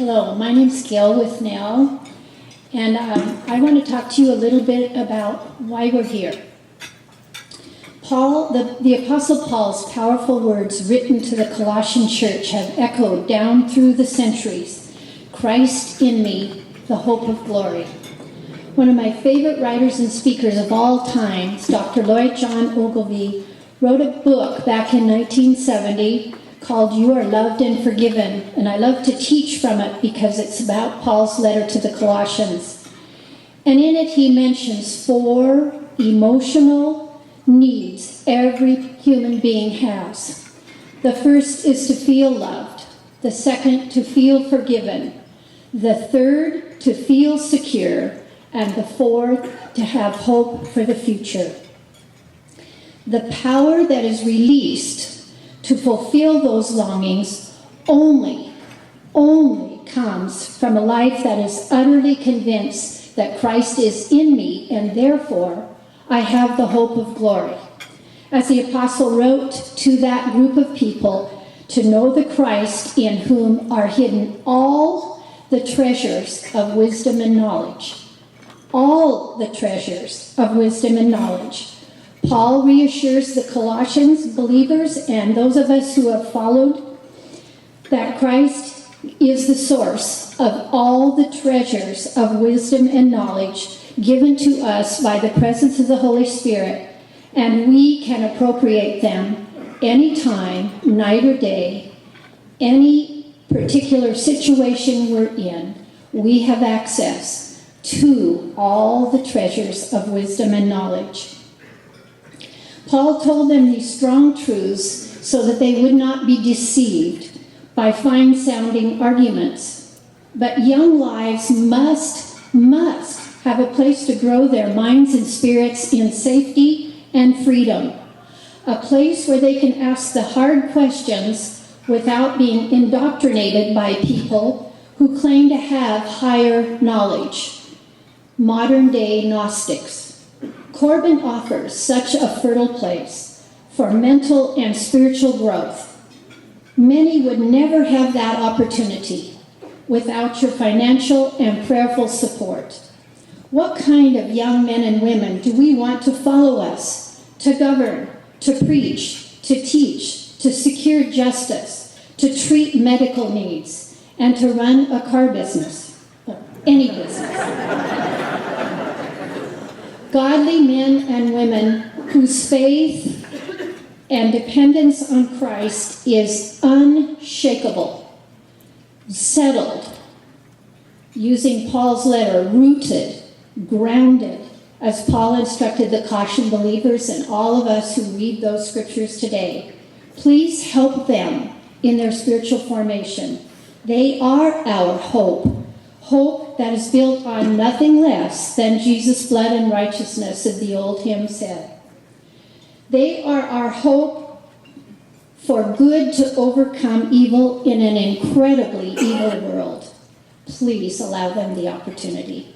Hello, my name's Gayle Withnell, and I want to talk to you a little bit about why we're here. The Apostle Paul's powerful words written to the Colossian church have echoed down through the centuries. Christ in me, the hope of glory. One of my favorite writers and speakers of all time, Dr. Lloyd John Ogilvie, wrote a book back in 1970 called You Are Loved and Forgiven, and I love to teach from it because it's about Paul's letter to the Colossians. And in it he mentions 4 emotional needs every human being has. The first is to feel loved, the second to feel forgiven, the third to feel secure, and the fourth to have hope for the future. The power that is released to fulfill those longings only comes from a life that is utterly convinced that Christ is in me, and therefore I have the hope of glory. As the apostle wrote to that group of people, to know the Christ in whom are hidden all the treasures of wisdom and knowledge. All the treasures of wisdom and knowledge. Paul reassures the Colossians believers and those of us who have followed that Christ is the source of all the treasures of wisdom and knowledge given to us by the presence of the Holy Spirit, and we can appropriate them anytime, night or day, any particular situation we're in. We have access to all the treasures of wisdom and knowledge. Paul told them these strong truths so that they would not be deceived by fine-sounding arguments. But young lives must have a place to grow their minds and spirits in safety and freedom. A place where they can ask the hard questions without being indoctrinated by people who claim to have higher knowledge. Modern-day Gnostics. Corban offers such a fertile place for mental and spiritual growth. Many would never have that opportunity without your financial and prayerful support. What kind of young men and women do we want to follow us, to govern, to preach, to teach, to secure justice, to treat medical needs, and to run a car business, or any business? Godly men and women whose faith and dependence on Christ is unshakable, settled, using Paul's letter, rooted, grounded, as Paul instructed the Colossian believers and all of us who read those scriptures today. Please help them in their spiritual formation. They are our hope. Hope that is built on nothing less than Jesus' blood and righteousness, as the old hymn said. They are our hope for good to overcome evil in an incredibly evil world. Please allow them the opportunity.